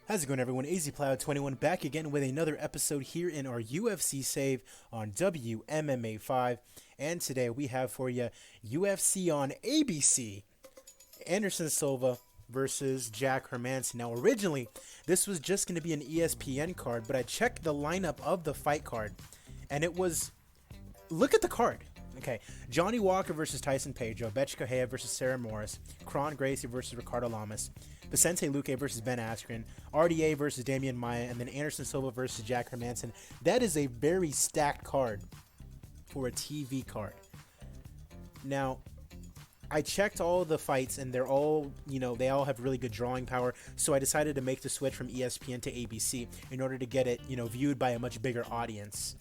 How's it going, everyone? AZPlow21 back again with another episode here in our UFC save on WMMA 5. And today we have for you UFC on ABC, Anderson Silva versus Jack Hermansson. Now, originally, this was just going to be an ESPN card, but I checked the lineup of the fight card, and it was, look at the card. Okay, Johnny Walker versus Tyson Pedro, Bethe Correia versus Sarah Morris, Kron Gracie versus Ricardo Lamas, Vicente Luque versus Ben Askren, RDA versus Damian Maia, and then Anderson Silva versus Jack Hermansson. That is a very stacked card for a TV card. Now, I checked all the fights, and they're all, they all have really good drawing power, so I decided to make the switch from ESPN to ABC in order to get it, viewed by a much bigger audience.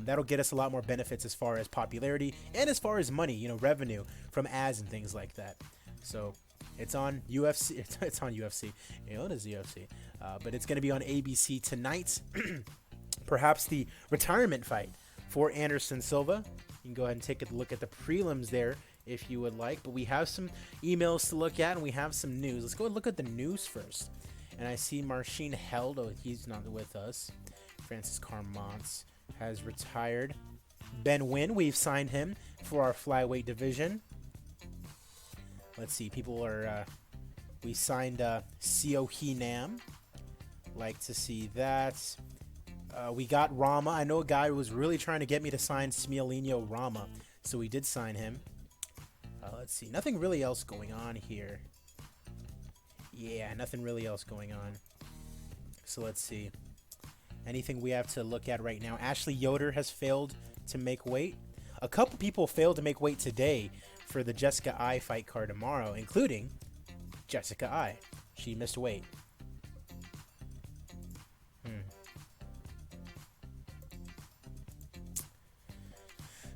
That'll get us a lot more benefits as far as popularity and as far as money, revenue from ads and things like that. So it's on UFC. It's on UFC. It is UFC. But it's going to be on ABC tonight. Perhaps the retirement fight for Anderson Silva. You can go ahead and take a look at the prelims there if you would like. But we have some emails to look at, and we have some news. Let's go and look at the news first. And I see Marcin Held. Oh, he's not with us. Francis Carmont has retired. Ben Nguyen, we've signed him for our flyweight division. Let's see, people are, we signed Seo Hee Nam. Like to see that. We got Rama. I know a guy who was really trying to get me to sign Smialinho Rama, so we did sign him. Let's see, nothing really else going on here. Yeah, nothing really else going on. So let's see. Anything we have to look at right now? Ashley Yoder has failed to make weight. A couple people failed to make weight today for the Jessica I fight card tomorrow, including Jessica I. She missed weight.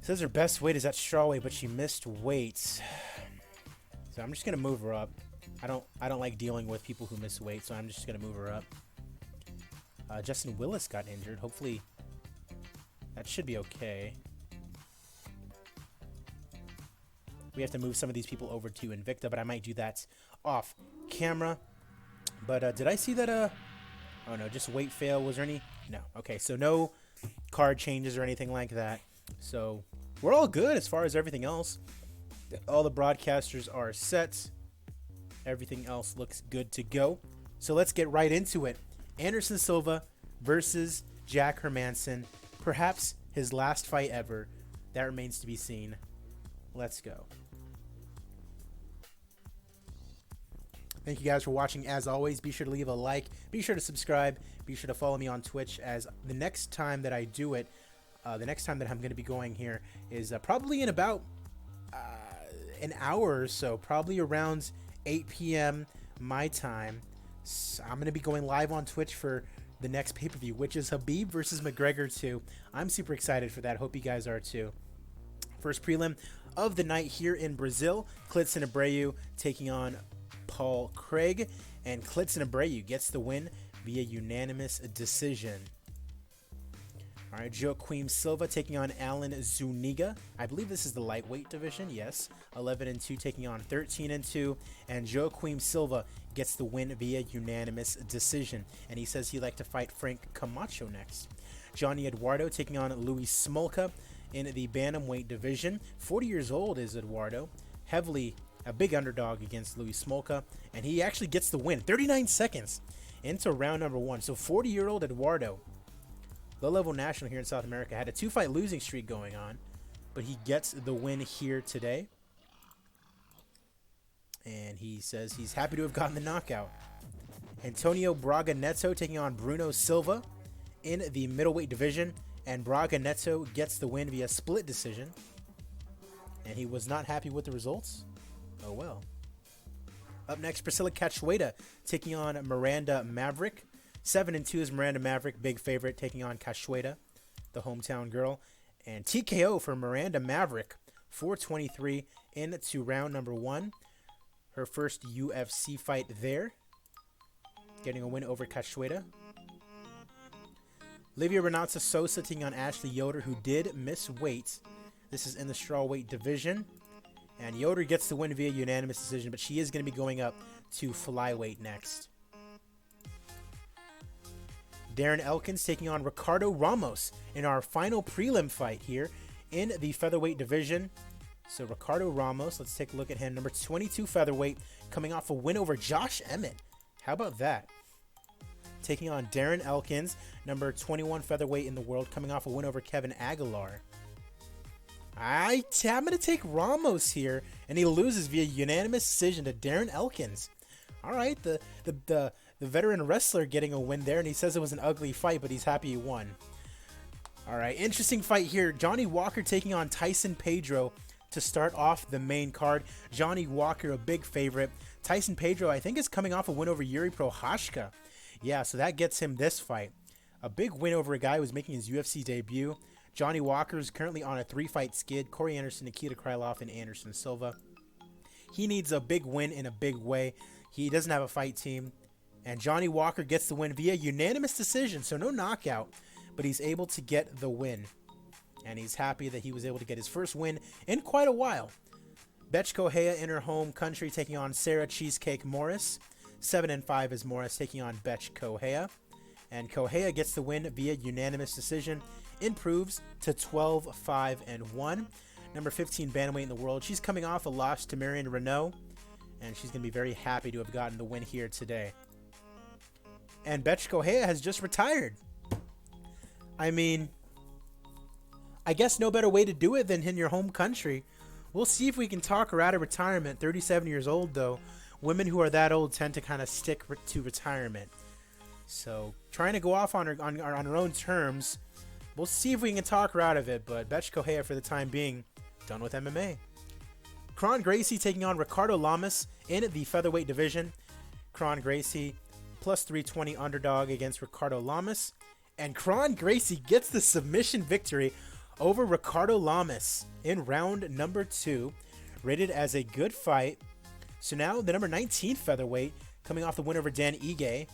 Says her best weight is at strawweight, but she missed weight. So I'm just gonna move her up. I don't like dealing with people who miss weight, so I'm just gonna move her up. Justin Willis got injured. Hopefully that should be okay. We have to move some of these people over to Invicta, but I might do that off camera. But did I see that? Oh no, just weight fail. Was there any? No. Okay, so no card changes or anything like that. So we're all good as far as everything else. All the broadcasters are set. Everything else looks good to go. So let's get right into it. Anderson Silva versus Jack Hermansson. Perhaps his last fight ever. That remains to be seen. Let's go. Thank you guys for watching. As always, be sure to leave a like. Be sure to subscribe. Be sure to follow me on Twitch, as the next time that I do it, the next time that I'm going to be going here is probably in about an hour or so. Probably around 8 p.m. my time. I'm going to be going live on Twitch for the next pay-per-view, which is Khabib versus McGregor 2. I'm super excited for that. Hope you guys are too. First prelim of the night here in Brazil. Klidson Abreu taking on Paul Craig. And Klidson Abreu gets the win via unanimous decision. All right, Joaquim Silva taking on Alan Zuniga. I believe this is the lightweight division. Yes, 11-2 taking on 13-2, and Joaquim Silva gets the win via unanimous decision. And he says he'd like to fight Frank Camacho next. Johnny Eduardo taking on Luis Smolka in the bantamweight division. 40 years old is Eduardo, heavily a big underdog against Luis Smolka, and he actually gets the win. 39 seconds into round number 1. So 40-year-old Eduardo, low-level national here in South America, had a 2-fight losing streak going on, but he gets the win here today. And he says he's happy to have gotten the knockout. Antonio Braga Neto taking on Bruno Silva in the middleweight division, and Braga Neto gets the win via split decision. And he was not happy with the results. Oh well. Up next, Priscilla Cachoeira taking on Miranda Maverick. 7-2 is Miranda Maverick, big favorite, taking on Cachoeira, the hometown girl. And TKO for Miranda Maverick, 4:23 into round number 1. Her first UFC fight there, getting a win over Cachoeira. Livia Renata Sosa taking on Ashley Yoder, who did miss weight. This is in the strawweight division. And Yoder gets the win via unanimous decision, but she is going to be going up to flyweight next. Darren Elkins taking on Ricardo Ramos in our final prelim fight here in the featherweight division. So Ricardo Ramos, let's take a look at him. Number 22 featherweight, coming off a win over Josh Emmett. How about that? Taking on Darren Elkins, number 21 featherweight in the world, coming off a win over Kevin Aguilar. I'm going to take Ramos here, and he loses via unanimous decision to Darren Elkins. All right, the veteran wrestler getting a win there, and he says it was an ugly fight, but he's happy he won. All right, interesting fight here. Johnny Walker taking on Tyson Pedro to start off the main card. Johnny Walker, a big favorite. Tyson Pedro, I think, is coming off a win over Yuri Prochazka. Yeah, so that gets him this fight. A big win over a guy who was making his UFC debut. Johnny Walker is currently on a 3-fight skid. Corey Anderson, Nikita Krylov, and Anderson Silva. He needs a big win in a big way. He doesn't have a fight team. And Johnny Walker gets the win via unanimous decision, so no knockout. But he's able to get the win. And he's happy that he was able to get his first win in quite a while. Betch Correia in her home country taking on Sarah Cheesecake Morris. 7-5 is Morris taking on Betch Correia. And Correia gets the win via unanimous decision. Improves to 12-5-1. Number 15 bantamweight in the world. She's coming off a loss to Marion Renault. And she's going to be very happy to have gotten the win here today. And Betch Correia has just retired. I mean, I guess no better way to do it than in your home country. We'll see if we can talk her out of retirement. 37 years old, though. Women who are that old tend to kind of stick to retirement. So, trying to go off on her own terms. We'll see if we can talk her out of it, but Betch Correia, for the time being, done with MMA. Kron Gracie taking on Ricardo Lamas in the featherweight division. Kron Gracie, plus 320 underdog against Ricardo Lamas. And Kron Gracie gets the submission victory over Ricardo Lamas in round number 2. Rated as a good fight. So now the number 19 featherweight coming off the win over Dan Ige.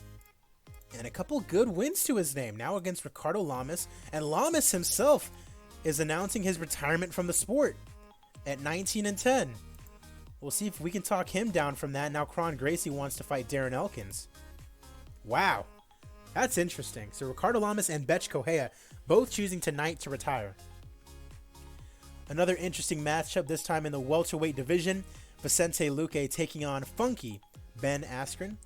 And a couple good wins to his name now against Ricardo Lamas. And Lamas himself is announcing his retirement from the sport at 19-10. We'll see if we can talk him down from that. Now Kron Gracie wants to fight Darren Elkins. Wow. That's interesting. So Ricardo Lamas and Betch Correia both choosing tonight to retire. Another interesting matchup, this time in the welterweight division. Vicente Luque taking on funky Ben Askren.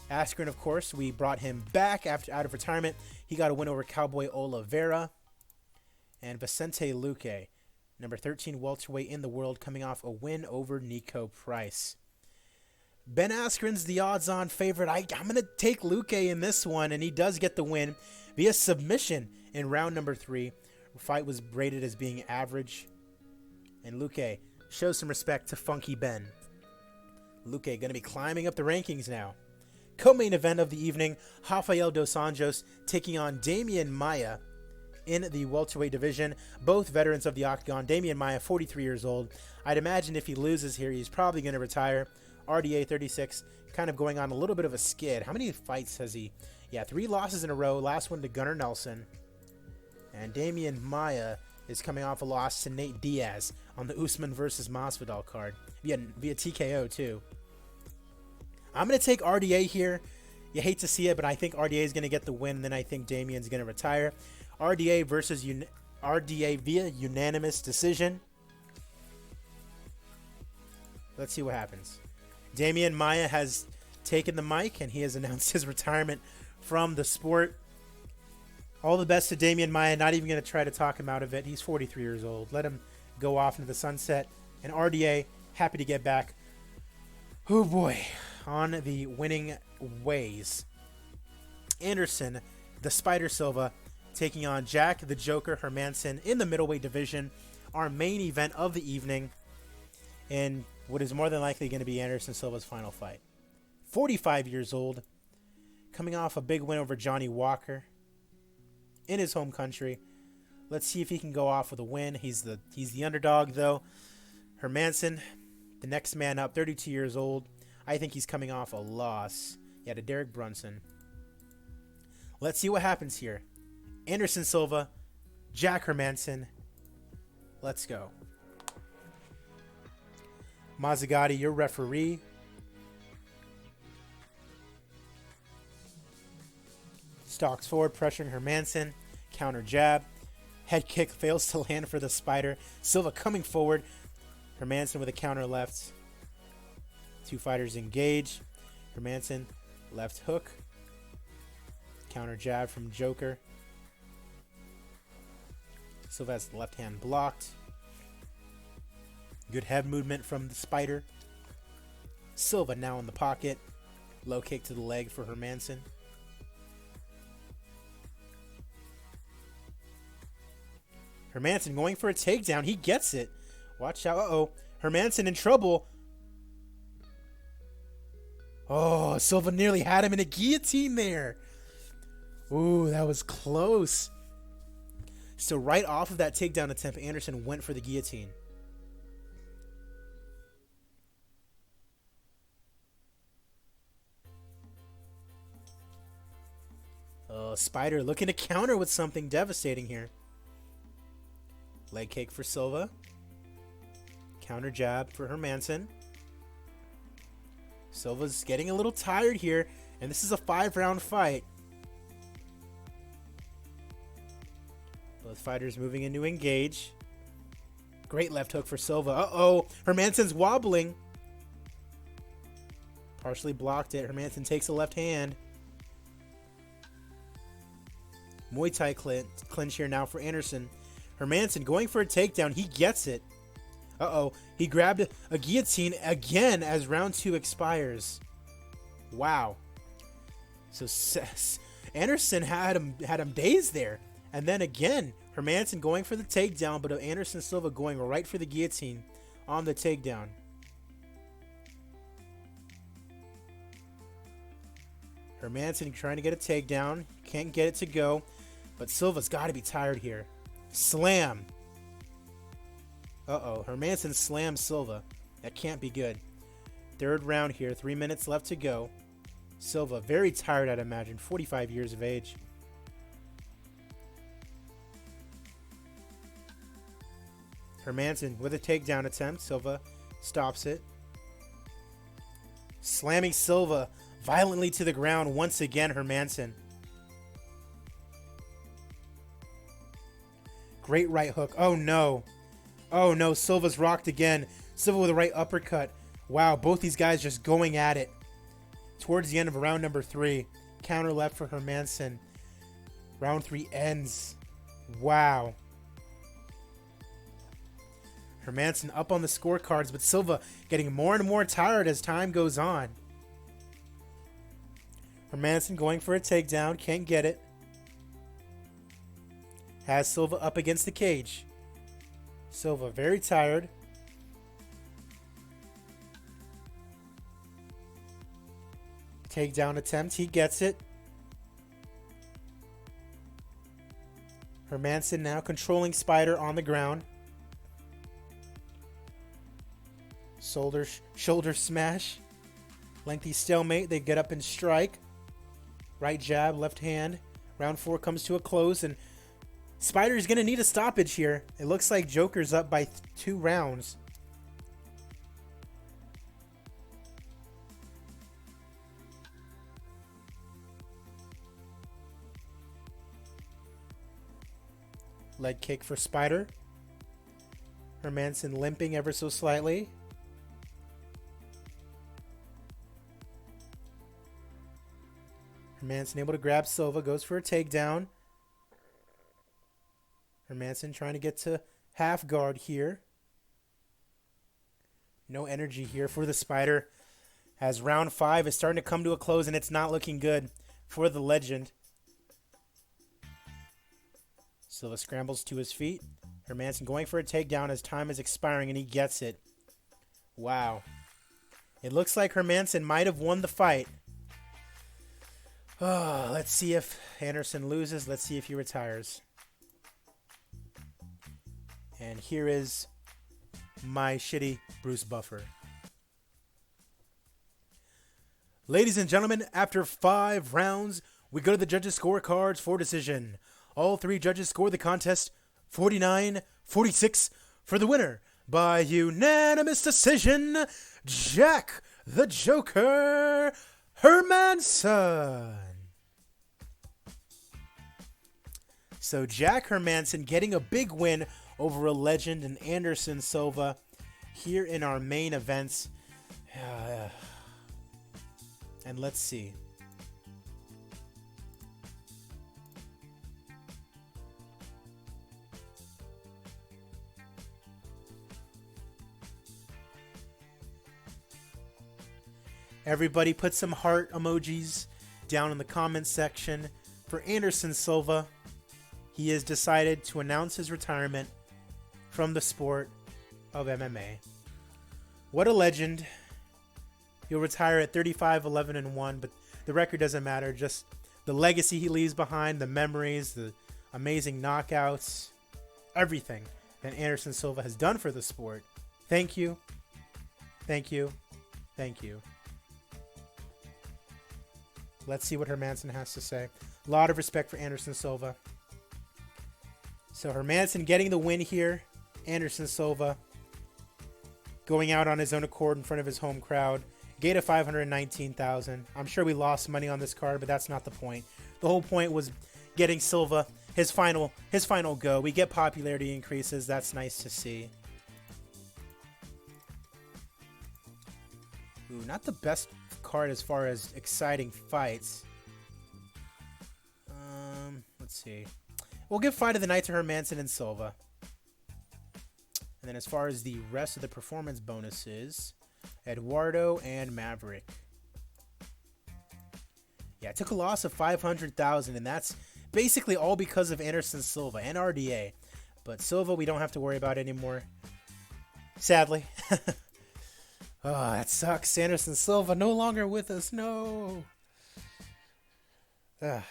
Askren, of course, we brought him back out of retirement. He got a win over Cowboy Oliveira. And Vicente Luque, number 13 welterweight in the world, coming off a win over Nico Price. Ben Askren's the odds-on favorite. I'm going to take Luque in this one, and he does get the win via submission in round number 3. The fight was rated as being average. And Luque shows some respect to Funky Ben. Luque going to be climbing up the rankings now. Co-main event of the evening, Rafael Dos Anjos taking on Damian Maia in the welterweight division. Both veterans of the Octagon. Damian Maia, 43 years old. I'd imagine if he loses here, he's probably going to retire. RDA 36, kind of going on a little bit of a skid. How many fights has he? Yeah, 3 losses in a row. Last one to Gunnar Nelson. And Damian Maia is coming off a loss to Nate Diaz on the Usman versus Masvidal card. Via TKO, too. I'm going to take RDA here. You hate to see it, but I think RDA is going to get the win, and then I think Damian's going to retire. RDA versus RDA via unanimous decision. Let's see what happens. Damian Maia has taken the mic, and he has announced his retirement from the sport. All the best to Damian Maia. Not even going to try to talk him out of it. He's 43 years old. Let him go off into the sunset. And RDA, happy to get back. Oh boy, on the winning ways. Anderson, the Spider Silva, taking on Jack the Joker Hermansson in the middleweight division. Our main event of the evening. And what is more than likely going to be Anderson Silva's final fight. 45 years old, coming off a big win over Johnny Walker in his home country. Let's see if he can go off with a win. He's the underdog, though. Hermansson, the next man up, 32 years old. I think he's coming off a loss. Yeah, to Derek Brunson. Let's see what happens here. Anderson Silva, Jack Hermansson. Let's go. Mazzagatti, your stalks forward, pressuring Hermansson. Counter jab. Head kick fails to land for the Spider. Silva coming forward. Hermansson with a counter left. Two fighters engage. Hermansson, left hook. Counter jab from Joker. Silva has the left hand blocked. Good head movement from the Spider. Silva now in the pocket. Low kick to the leg for Hermansson. Hermansson going for a takedown. He gets it. Watch out. Uh-oh. Hermansson in trouble. Oh, Silva nearly had him in a guillotine there. Ooh, that was close. So right off of that takedown attempt, Anderson went for the guillotine. Spider looking to counter with something devastating here. Leg kick for Silva. Counter jab for Hermansson. Silva's getting a little tired here, and this is a 5-round fight. Both fighters moving in to engage. Great left hook for Silva. Uh-oh, Hermansson's wobbling. Partially blocked it. Hermansson takes a left hand. Muay Thai clinch here now for Anderson. Hermansson going for a takedown. He gets it. Uh-oh. He grabbed a guillotine again as round 2 expires. Wow. So Anderson had him dazed there. And then again, Hermansson going for the takedown, but Anderson Silva going right for the guillotine on the takedown. Hermansson trying to get a takedown. Can't get it to go. But Silva's got to be tired here. Slam. Uh-oh. Hermansson slams Silva. That can't be good. Third round here. 3 minutes left to go. Silva very tired, I'd imagine. 45 years of age. Hermansson with a takedown attempt. Silva stops it. Slamming Silva violently to the ground once again, Hermansson. Great right hook. Oh no. Oh no, Silva's rocked again. Silva with a right uppercut. Wow, both these guys just going at it. Towards the end of round number 3. Counter left for Hermansson. Round 3 ends. Wow. Hermansson up on the scorecards, but Silva getting more and more tired as time goes on. Hermansson going for a takedown. Can't get it. Has Silva up against the cage. Silva very tired. Takedown attempt. He gets it. Hermansson now controlling Spider on the ground. Shoulder smash. Lengthy stalemate. They get up and strike. Right jab, left hand. Round 4 comes to a close, and Spider's going to need a stoppage here. It looks like Joker's up by 2 rounds. Leg kick for Spider. Hermansson limping ever so slightly. Hermansson able to grab Silva, goes for a takedown. Hermansson trying to get to half guard here. No energy here for the Spider, as round 5 is starting to come to a close, and it's not looking good for the legend. Silva scrambles to his feet. Hermansson going for a takedown as time is expiring, and he gets it. Wow. It looks like Hermansson might have won the fight. Oh, let's see if Anderson loses. Let's see if he retires. And here is my shitty Bruce Buffer. Ladies and gentlemen, after 5 rounds, we go to the judges' scorecards for decision. All 3 judges scored the contest 49-46 for the winner by unanimous decision, Jack the Joker Hermansson. So Jack Hermansson getting a big win over a legend in Anderson Silva here in our main events. And let's see. Everybody put some heart emojis down in the comments section for Anderson Silva. He has decided to announce his retirement from the sport of MMA. What a legend. He'll retire at 35, 11, and 1, but the record doesn't matter. Just the legacy he leaves behind, the memories, the amazing knockouts, everything that Anderson Silva has done for the sport. Thank you. Thank you. Thank you. Let's see what Hermansson has to say. A lot of respect for Anderson Silva. So Hermansson getting the win here. Anderson Silva going out on his own accord in front of his home crowd. Gate of 519,000. I'm sure we lost money on this card, but that's not the point. The whole point was getting Silva his final go. We get popularity increases. That's nice to see. Ooh, not the best card as far as exciting fights. Let's see. We'll give Fight of the Night to Hermansson and Silva. And then as far as the rest of the performance bonuses, Eduardo and Maverick. Yeah, it took a loss of 500,000, and that's basically all because of Anderson Silva and RDA. But Silva, we don't have to worry about anymore. Sadly. Oh, that sucks. Anderson Silva no longer with us. No.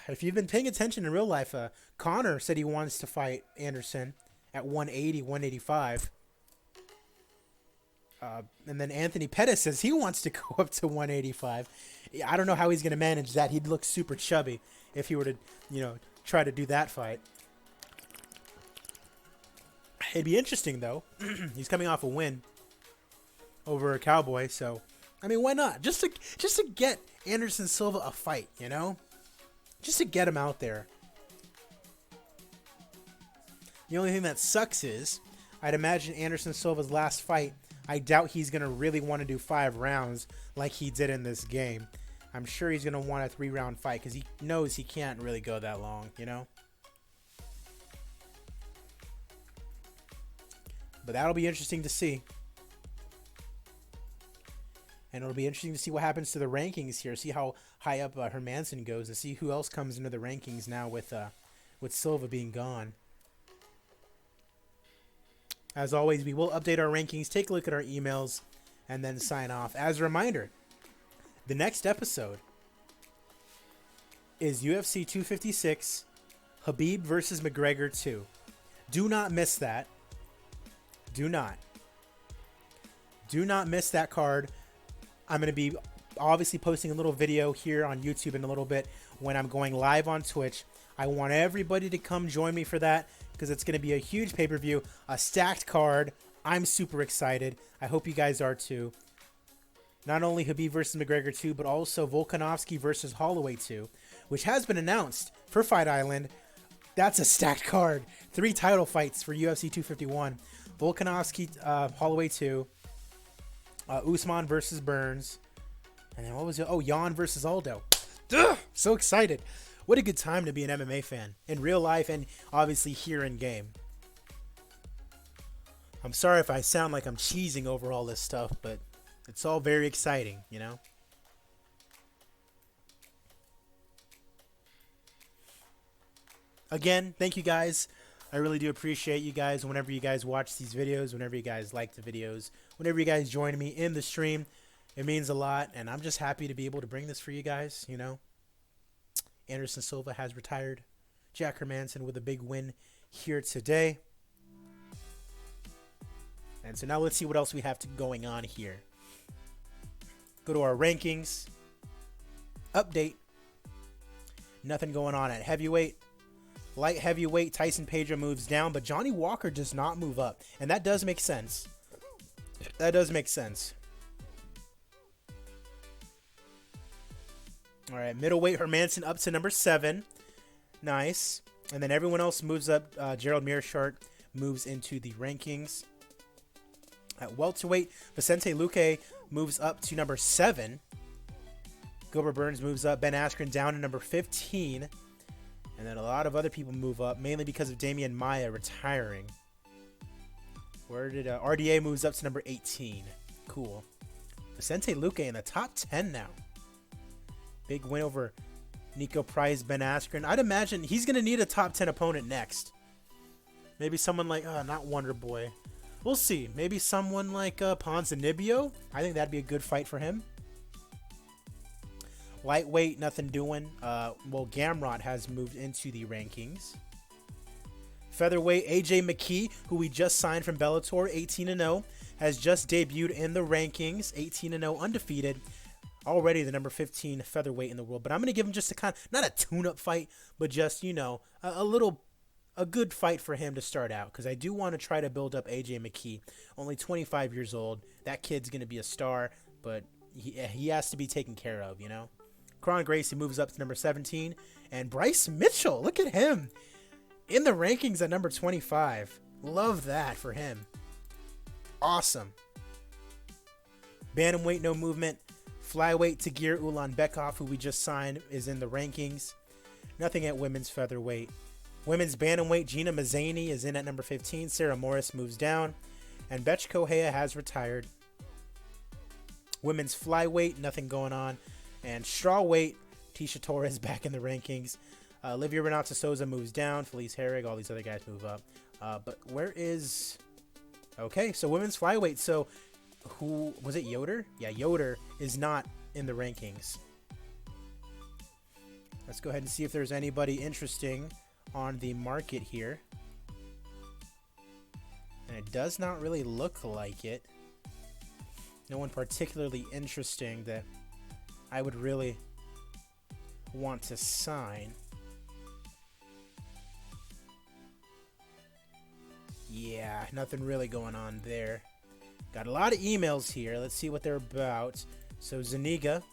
If you've been paying attention in real life, Connor said he wants to fight Anderson at 180, 185. And then Anthony Pettis says he wants to go up to 185. I don't know how he's going to manage that. He'd look super chubby if he were to, try to do that fight. It'd be interesting, though. He's coming off a win over a Cowboy, so I mean, why not? Just to get Anderson Silva a fight, just to get him out there. The only thing that sucks is I'd imagine Anderson Silva's last fight, I doubt he's going to really want to do 5 rounds like he did in this game. I'm sure he's going to want a 3-round fight because he knows he can't really go that long, But that'll be interesting to see. And it'll be interesting to see what happens to the rankings here. See how high up Hermansson goes and see who else comes into the rankings now with Silva being gone. As always, we will update our rankings, take a look at our emails, and then sign off. As a reminder, the next episode is UFC 256, Khabib versus McGregor 2. Do not miss that. Do not miss that card. I'm going to be obviously posting a little video here on YouTube in a little bit when I'm going live on Twitch. I want everybody to come join me for that because it's going to be a huge pay-per-view, a stacked card. I'm super excited. I hope you guys are too. Not only Khabib versus McGregor 2, but also Volkanovski versus Holloway 2, which has been announced for Fight Island. That's a stacked card. 3 title fights for UFC 251. Volkanovski, Holloway 2. Usman versus Burns. And then what was it? Oh, Jan versus Aldo. Ugh, so excited. What a good time to be an MMA fan. In real life and obviously here in game. I'm sorry if I sound like I'm cheesing over all this stuff, but it's all very exciting, Again, thank you guys. I really do appreciate you guys whenever you guys watch these videos, whenever you guys like the videos, whenever you guys join me in the stream. It means a lot, and I'm just happy to be able to bring this for you guys, Anderson Silva has retired. Jack Hermansson with a big win here today. And so now let's see what else we have going on here. Go to our rankings. Update. Nothing going on at heavyweight. Light heavyweight, Tyson Pedro moves down, but Johnny Walker does not move up. And that does make sense. That does make sense. All right, middleweight Hermansson up to number 7. Nice. And then everyone else moves up. Gerald Mearshart moves into the rankings. At welterweight, Vicente Luque moves up to number 7. Gilbert Burns moves up. Ben Askren down to number 15. And then a lot of other people move up, mainly because of Damian Maia retiring. Where did RDA moves up to number 18. Cool. Vicente Luque in the top 10 now. Big win over Nico Price, Ben Askren. I'd imagine he's going to need a top 10 opponent next. Maybe someone like, not Wonder Boy. We'll see. Maybe someone like Ponzinibbio. I think that'd be a good fight for him. Lightweight, nothing doing. Well, Gamrot has moved into the rankings. Featherweight, AJ McKee, who we just signed from Bellator, 18-0, has just debuted in the rankings, 18-0, undefeated. Already the number 15 featherweight in the world. But I'm going to give him just not a tune-up fight, but just, a good fight for him to start out, because I do want to try to build up AJ McKee. Only 25 years old. That kid's going to be a star, but he has to be taken care of, Kron Gracie moves up to number 17. And Bryce Mitchell, look at him. In the rankings at number 25. Love that for him. Awesome. Bantamweight, no movement. Flyweight, Tagir Ulanbekov, who we just signed, is in the rankings. Nothing at women's featherweight. Women's bantamweight, Gina Mazzani is in at number 15. Sarah Morris moves down. And Betch Kohea has retired. Women's flyweight, nothing going on. And strawweight, Tisha Torres back in the rankings. Olivia Renata Souza moves down. Felice Herrig, all these other guys move up. But where is... Okay, so women's flyweight. So who... Was it Yoder? Yeah, Yoder is not in the rankings. Let's go ahead and see if there's anybody interesting on the market here. And it does not really look like it. No one particularly interesting that I would really want to sign. Yeah, nothing really going on there. Got a lot of emails here. Let's see what they're about. So Zuniga.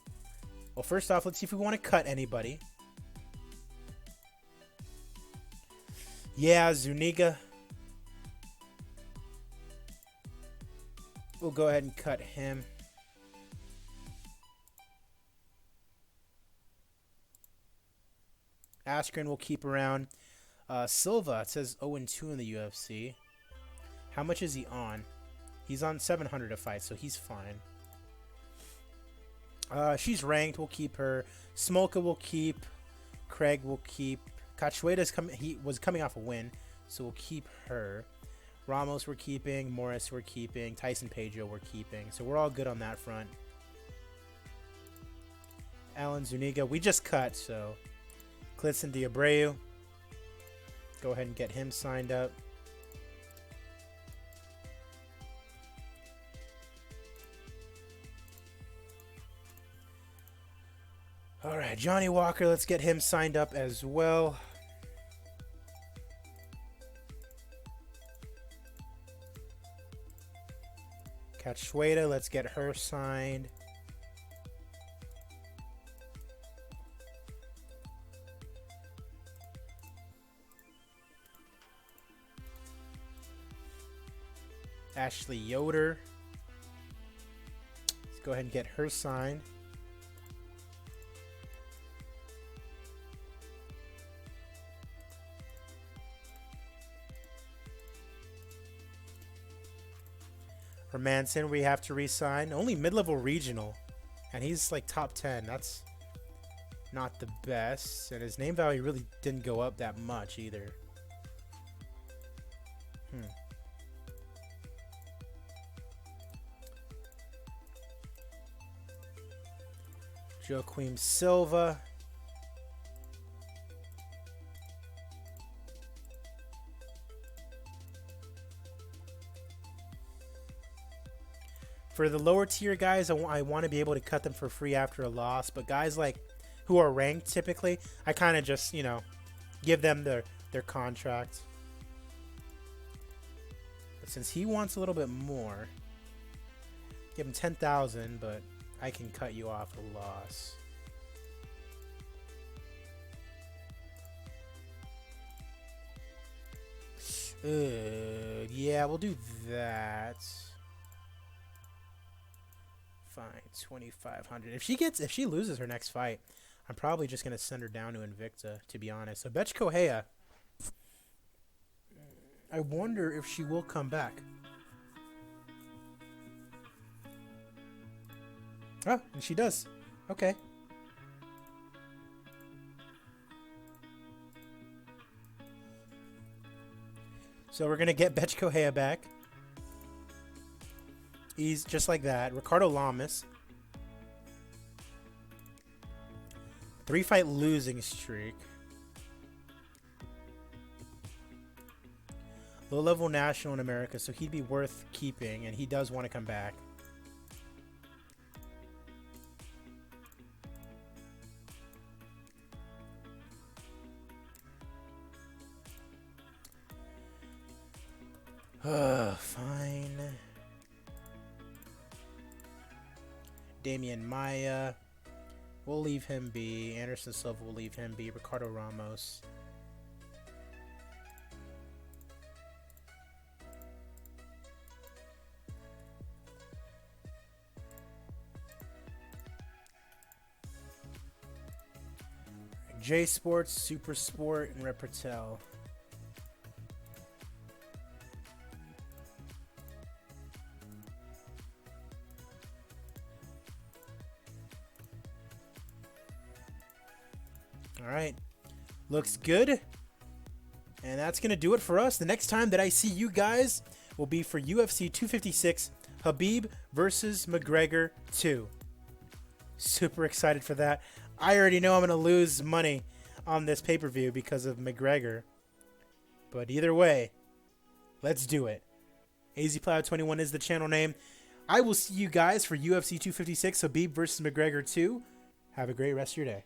Well, first off, let's see if we want to cut anybody. Yeah, Zuniga. We'll go ahead and cut him. Askren will keep around. Silva, it says 0-2 in the UFC. How much is he on? He's on 700 a fight, so he's fine. She's ranked. We'll keep her. Smolka will keep. Craig will keep. Cachoeira's he was coming off a win, so we'll keep her. Ramos we're keeping. Morris we're keeping. Tyson Pedro we're keeping. So we're all good on that front. Alan Zuniga, we just cut, so Clitson Diabreu. Go ahead and get him signed up. All right, Johnny Walker, let's get him signed up as well. Cachoeira, let's get her signed. Ashley Yoder. Let's go ahead and get her signed. Hermansson, we have to re-sign. Only mid-level regional. And he's like top 10. That's not the best. And his name value really didn't go up that much either. Joaquim Silva. For the lower tier guys, I want to be able to cut them for free after a loss. But guys like who are ranked typically, I kind of just, give them their contract. But since he wants a little bit more, give him 10,000, but I can cut you off a loss. Yeah, we'll do that. Fine, 2,500. If she loses her next fight, I'm probably just gonna send her down to Invicta, to be honest. So Betch Kohea, I wonder if she will come back. Oh, and she does. Okay. So we're gonna get Betch Kohea back. He's just like that. Ricardo Lamas. 3-fight losing streak. Low-level national in America, so he'd be worth keeping, and he does want to come back. Fine. Damian Maya. We'll leave him be. Anderson Silva will leave him be. Ricardo Ramos. J Sports, Super Sport, and Rep Patel. All right. Looks good. And that's going to do it for us. The next time that I see you guys will be for UFC 256, Khabib versus McGregor 2. Super excited for that. I already know I'm going to lose money on this pay-per-view because of McGregor. But either way, let's do it. AZPlow21 is the channel name. I will see you guys for UFC 256, Khabib versus McGregor 2. Have a great rest of your day.